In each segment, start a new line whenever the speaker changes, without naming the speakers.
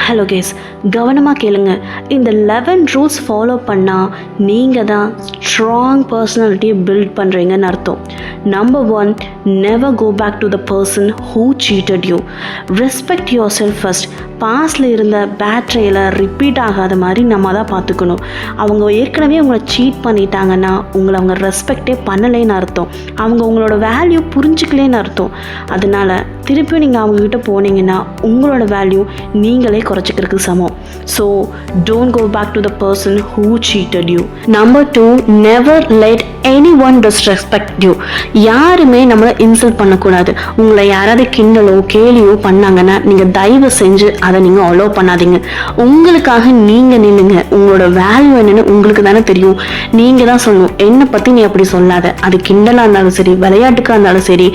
Hello case, கவனமாக கேளுங்க. இந்த 11 ரூல்ஸ் ஃபாலோ பண்ணால் நீங்கள் தான் ஸ்ட்ராங் பர்சனாலிட்டியை பில்ட் பண்ணுறீங்கன்னு அர்த்தம். Number 1, never go back to the person who cheated you. Respect yourself first. பாஸ்டில் இருந்த பேட்ரையில் ரிப்பீட் ஆகாத மாதிரி நம்ம தான் பார்த்துக்கணும். அவங்க ஏற்கனவே உங்களை சீட் பண்ணிட்டாங்கன்னா உங்களை அவங்க ரெஸ்பெக்டே பண்ணலேன்னு அர்த்தம். அவங்க உங்களோட வேல்யூ புரிஞ்சுக்கலேன்னு அர்த்தம். அதனால் திருப்பியும் நீங்கள் அவங்கக்கிட்ட போனீங்கன்னா உங்களோட வேல்யூ நீங்களே குறைச்சிக்கிறதுக்கு சமம். So don't go back to the person who cheated you. Number 2, never let anyone disrespect you. யாருமே நம்மளை இன்சல்ட் பண்ணக்கூடாது. உங்களை யாராவது கிண்டலோ கேலியோ பண்ணாங்கன்னா நீங்கள் தயவு செஞ்சு அதை நீங்கள் அலோவ் பண்ணாதீங்க. உங்களுக்காக நீங்கள் நில்லுங்க. உங்களோட வேல்யூ என்னன்னு உங்களுக்கு தானே தெரியும். நீங்கள் தான் சொல்லணும், என்னை பற்றி நீ அப்படி சொல்லாத. அது கிண்டலாக இருந்தாலும் சரி, விளையாட்டுக்காக இருந்தாலும் சரி,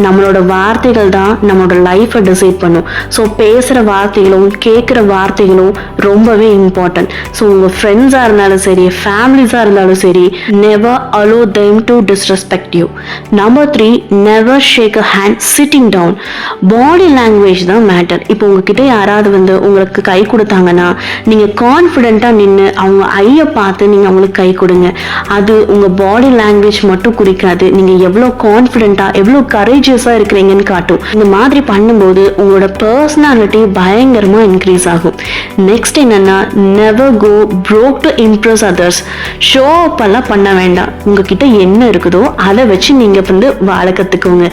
நம்மளோட வார்த்தைகள் தான் நம்மளோட லைஃப்பை டிசைட் பண்ணும். ஸோ பேசுகிற வார்த்தைகளும் கேட்குற வார்த்தைகளும் ரொம்பவே இம்பார்ட்டன்ட். ஸோ உங்கள் ஃப்ரெண்ட்ஸாக இருந்தாலும் சரி, ஃபேமிலிஸாக இருந்தாலும் சரி, never allow them to disrespect you. Number 3, never shake a hand sitting down. Body language தான் மேட்டர். இப்போ உங்ககிட்ட யாராவது உங்களுக்கு கை கொடுத்தாங்கன்னா நீங்கள் கான்ஃபிடென்ட்டாக நின்று அவங்க ஐயை பார்த்து நீங்கள் அவங்களுக்கு கை கொடுங்க. அது உங்கள் பாடி லாங்குவேஜ் மட்டும் குறிக்காது, நீங்கள் எவ்வளோ கான்ஃபிடென்ட்டாக எவ்வளோ கரேஜியஸாக இருக்கிறீங்கன்னு காட்டும். இந்த மாதிரி பண்ணும்போது உங்களோட பர்சனாலிட்டி பயங்கரமாக இன்க்ரீஸ் ஆகும். நெக்ஸ்ட் என்னன்னா, never go broke to impress others. Show up எல்லாம் பண்ண வேண்டாம். உங்ககிட்ட என்ன இருக்குதோ அதை வச்சு நீங்கள் வாழ கற்றுக்கோங்க.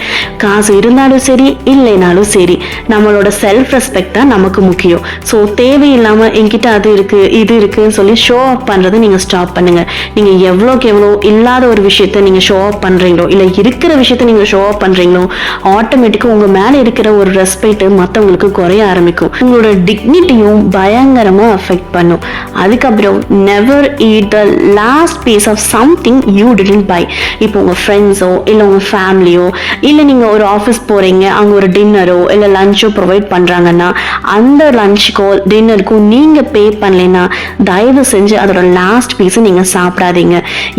காசு இருந்தாலும் சரி இல்லைனாலும் சரி, நம்மளோட செல்ஃப் ரெஸ்பெக்ட் தான் நமக்கு முக்கியம். ஸோ தேவையில்லாமல் என்கிட்ட அது இருக்குது இது இருக்குன்னு சொல்லி ஷோ அப் பண்ணுறதை நீங்கள் ஸ்டாப் பண்ணுங்கள். நீங்கள் எவ்வளோக்கு எவ்வளோ இல்லாத ஒரு விஷயத்த நீங்கள் ஷோ அப் பண்ணுறீங்களோ, இல்லை இருக்கிற விஷயத்த நீங்கள் ஷோ அப் பண்ணுறீங்களோ, ஆட்டோமேட்டிக்காக உங்கள் மேலே இருக்கிற ஒரு ரெஸ்பெக்ட் மற்றவங்களுக்கு குறைய ஆரம்பிக்கும். உங்களோட டிக்னிட்டியும் பயங்கரமாக அஃபெக்ட் பண்ணும். அதுக்கப்புறம் never eat the last piece of something you didn't buy. இப்போ உங்கள் ஃப்ரெண்ட்ஸோ இல்லை உங்கள் ஃபேமிலியோ இல்லை நீங்கள் ஒரு ஆஃபீஸ் போகிறீங்க, அங்கே ஒரு டின்னரோ இல்லை லஞ்சோ ப்ரொவைட் பண்ணுறாங்கன்னா அந்த லஞ்சுக்கோ டின்னருக்கோ நீங்கள் பே பண்ணலைன்னா தயவு செஞ்சு அதோட லாஸ்ட் பீஸை நீங்கள் சாப்பிடாதீங்க.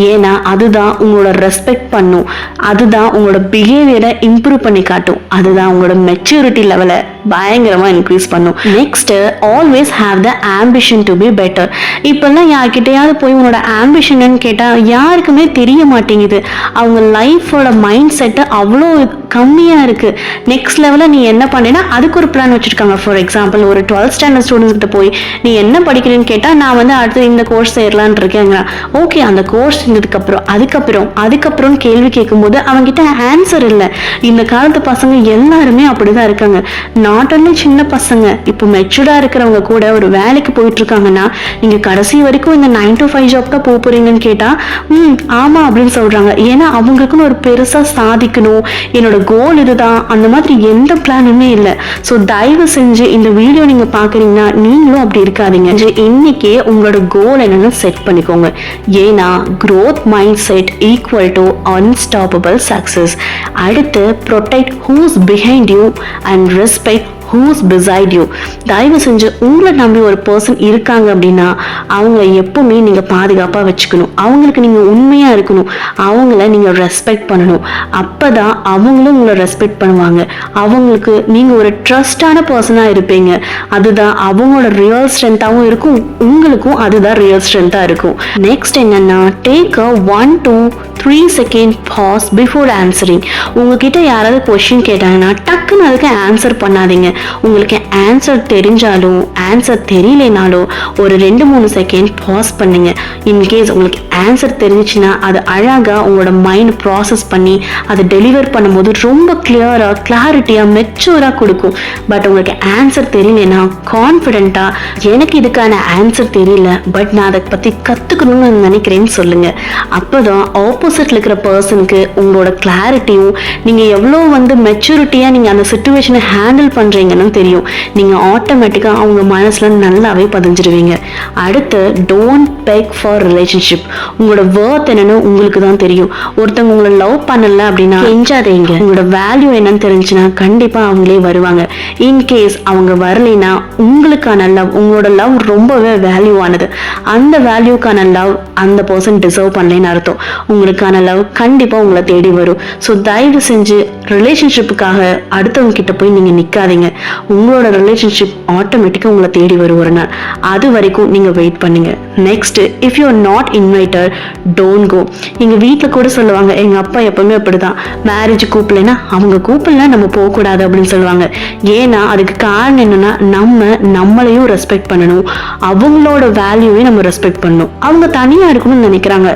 ஏன்னா அதுதான் உங்களோட ரெஸ்பெக்ட் பண்ணும், அதுதான் உங்களோட பிஹேவியரை இம்ப்ரூவ் பண்ணி காட்டும், அதுதான் உங்களோட மெச்சூரிட்டி லெவலை பயங்கரமாக இன்க்ரீஸ் பண்ணும். Next, always have the ambition to be better. இப்போல்லாம் யார்கிட்டையாவது போய் உங்களோட ஆம்பிஷன்னு கேட்டால் யாருக்குமே தெரிய மாட்டேங்குது. அவங்க லைஃபோட மைண்ட் செட்டு அவ்வளோ கம்மியாக இருக்குது. நெக்ஸ்ட் லெவலில் நீ என்ன பண்ணேன்னா அதுக்கு ஒரு பிளான் வச்சுருக்காங்க. ஃபார் எக்ஸாம்பிள், ஒரு 12th ஸ்டாண்டர்ட் ஸ்டூடெண்ட்ஸ் கிட்ட போய் நீ என்ன படிக்கிறேன்னு கேட்டால் நான் அடுத்து இந்த கோர்ஸ் சேரலான் இருக்கேங்க. ஓகே, அந்த கோர்ஸ் அதுக்கப்புறம் கேள்வி கேட்கும்போது அவங்ககிட்ட ஆன்சர் இல்லை. இந்த காலத்து பசங்க எல்லாருமே அப்படிதான் இருக்காங்க. நாட் ஒன்லி சின்ன பசங்க, இப்போ மெச்சூர்டாக இருக்கிறவங்க கூட ஒரு வேலைக்கு போயிட்டு இருக்காங்கன்னா நீங்கள் கடைசி வரைக்கும் இந்த 9 to 5 ஜாப் தான் போறீங்கன்னு கேட்டால் ஆமாம் அப்படின்னு சொல்கிறாங்க. ஏன்னா அவங்களுக்குன்னு ஒரு பெருசாக சாதிக்கணும், என்னோட கோல் இதுதான், அந்த மாதிரி எந்த பிளானுமே இல்லை. ஸோ தயவு செஞ்சு இந்த வீடியோ நீங்கள் பார்க்குறீங்கன்னா நீங்களும் அப்படி இருக்காதீங்க. இன்னைக்கே உங்களோட கோல் என்னன்னு செட் பண்ணிக்கோங்க. ஏன்னா growth mindset equal to unstoppable success. அடுத்து, protect who's behind you and respect who's beside you. தயவு செஞ்சு உங்களை நம்பி ஒரு பர்சன் இருக்காங்க அப்படின்னா அவங்கள எப்பவுமே நீங்கள் பாதுகாப்பாக வச்சுக்கணும். அவங்களுக்கு நீங்கள் உண்மையாக இருக்கணும். அவங்கள நீங்கள் ரெஸ்பெக்ட் பண்ணணும். அப்போ தான் அவங்களும் உங்களை ரெஸ்பெக்ட் பண்ணுவாங்க. அவங்களுக்கு நீங்கள் ஒரு ட்ரஸ்டான பர்சனாக இருப்பீங்க. அதுதான் அவங்களோட ரியல் ஸ்ட்ரென்த்தாகவும் இருக்கும், உங்களுக்கும் அதுதான் ரியல் ஸ்ட்ரென்த்தாக இருக்கும். நெக்ஸ்ட் என்னன்னா, take a 1 to 3 second pause before answering. உங்ககிட்ட யாராவது கொஸ்டின் கேட்டாங்கன்னா டக்குன்னு அதுக்கு ஆன்சர் பண்ணாதீங்க. உங்களுக்கு ஆன்சர் தெரிஞ்சாலும் ஆன்சர் தெரியலனாலும் ஒரு 2-3 செகண்ட் பாஸ் பண்ணுங்க. இன்கேஸ் உங்களுக்கு ஆன்சர் தெரிஞ்சிச்சுன்னா அது அழகாக உங்களோட மைண்ட் ப்ராசஸ் பண்ணி அதை டெலிவர் பண்ணும்போது ரொம்ப கிளியராக கிளாரிட்டியாக மெச்சூராக கொடுக்கும். பட் உங்களுக்கு ஆன்சர் தெரியலனா கான்ஃபிடென்ட்டாக எனக்கு இதுக்கான ஆன்சர் தெரியல, பட் நான் அதை பற்றி கற்றுக்கணும்னு நினைக்கிறேன்னு சொல்லுங்கள். அப்போ தான் ஆப்போசிட்டில் இருக்கிற பர்சனுக்கு உங்களோட கிளாரிட்டியும் நீங்கள் எவ்வளோ மெச்சூரிட்டியாக நீங்கள் அந்த சிச்சுவேஷனை ஹேண்டில் பண்ணுறீங்கன்னு தெரியும். நீங்கள் ஆட்டோமேட்டிக்காக அவங்க மனசில் நல்லாவே பதிஞ்சிருவீங்க. அடுத்து, டோன்ட் பெக் ஃபார் ரிலேஷன்ஷிப். உங்களோட வர்த் என்னன்னு உங்களுக்கு தான் தெரியும். ஒருத்தவங்க உங்களை லவ் பண்ணல அப்படின்னா கெஞ்சாதீங்க. உங்களோட வேல்யூ என்னன்னு தெரிஞ்சுன்னா கண்டிப்பாக அவங்களே வருவாங்க. இன்கேஸ் அவங்க வரலைன்னா உங்களுக்கான லவ், உங்களோட லவ் ரொம்பவே வேல்யூவானது. அந்த வேல்யூக்கான லவ் அந்த பர்சன் டிசர்வ் பண்ணலன்னு அர்த்தம். உங்களுக்கான லவ் கண்டிப்பாக உங்களை தேடி வரும். ஸோ தயவு செஞ்சு ரிலேஷன்ஷிப்புக்காக அடுத்தவங்க கிட்ட போய் நீங்கள் நிற்காதீங்க. உங்களோட ரிலேஷன்ஷிப் ஆட்டோமேட்டிக்காக உங்களை தேடி வரும் ஒரு நாள். அது வரைக்கும் நீங்கள் வெயிட் பண்ணுங்க. Next, if you are not invited, don't go. எங்கள் வீட்டில் கூட சொல்லுவாங்க, எங்கள் அப்பா எப்பவுமே அப்படிதான், மேரேஜ் கூப்பிடலைன்னா அவங்க கூப்பிடல நம்ம போகக்கூடாது அப்படின்னு சொல்லுவாங்க. ஏன்னா அதுக்கு காரணம் என்னன்னா, நம்மளையும் ரெஸ்பெக்ட் பண்ணணும், அவங்களோட வேல்யூவையும் நம்ம ரெஸ்பெக்ட் பண்ணணும். அவங்க தனியாக இருக்கணும்னு நினைக்கிறாங்க,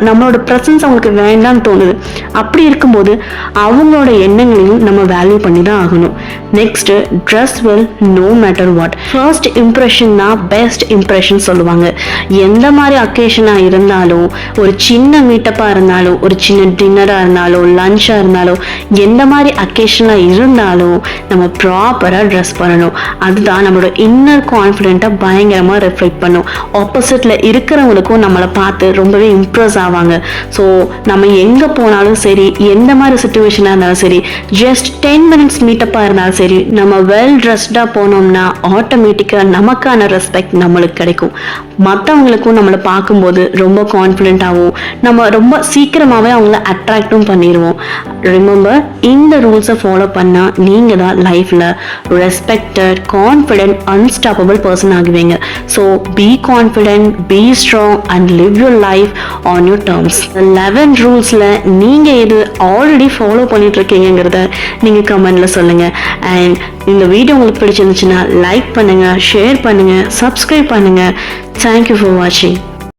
நம்மளோட ப்ரெசன்ஸ் அவங்களுக்கு வேண்டாம்னு தோணுது. அப்படி இருக்கும்போது அவங்களோட எண்ணங்களையும் நம்ம வேல்யூ பண்ணி தான் ஆகணும். Next, dress well no matter what. First impression தான் பெஸ்ட் இம்ப்ரெஷன் சொல்லுவாங்க. எந்த மாதிரி அக்கேஷனாக இருந்தாலும், ஒரு சின்ன மீட்டப்பாக இருந்தாலும், ஒரு சின்ன டின்னராக இருந்தாலும், லஞ்சாக இருந்தாலும், எந்த மாதிரி அக்கேஷனாக இருந்தாலும் நம்ம ப்ராப்பராக ட்ரெஸ் பண்ணணும். அதுதான் நம்மளோட இன்னர் கான்ஃபிடென்ட்டை பயங்கரமாக ரிஃப்ளெக்ட் பண்ணும். ஆப்போசிட்டில் இருக்கிறவங்களுக்கும் நம்மளை பார்த்து ரொம்பவே இம்ப்ரெஸ் ஆவாங்க. ஸோ நம்ம எங்கே போனாலும் சரி, எந்த மாதிரி சுச்சுவேஷனாக இருந்தாலும் சரி, ஜஸ்ட் 10 minutes மீட்டப்பாக இருந்தாலும் சரி, நம்ம வெல் ட்ரெஸ்டாக போனோம்னா ஆட்டோமேட்டிக்காக நமக்கான ரெஸ்பெக்ட் நம்மளுக்கு கிடைக்கும். மற்றவங்களுக்கும் நம்மளை பார்க்கும்போது ரொம்ப கான்ஃபிடென்ட்டாகவும் நம்ம ரொம்ப சீக்கிரமாகவே அவங்கள அட்ராக்டும் பண்ணிடுவோம். ரிமெம்பர், இந்த ரூல்ஸை ஃபாலோ பண்ணால் நீங்கள் தான் லைஃப்பில் ரெஸ்பெக்டட், கான்ஃபிடென்ட், அன்ஸ்டாப்பபிள் பர்சன் ஆகுவீங்க. So be confident, be strong and live your life on your terms. 11 ரூல்ஸில் நீங்கள் எது ஆல்ரெடி ஃபாலோ பண்ணிட்டு இருக்கீங்கிறத நீங்கள் கமெண்டில் சொல்லுங்கள். அண்ட் இந்த வீடியோ உங்களுக்கு பிடிச்சிருந்துச்சுன்னா லைக் பண்ணுங்கள், ஷேர் பண்ணுங்கள், சப்ஸ்கிரைப் பண்ணுங்கள். Thank you for watching.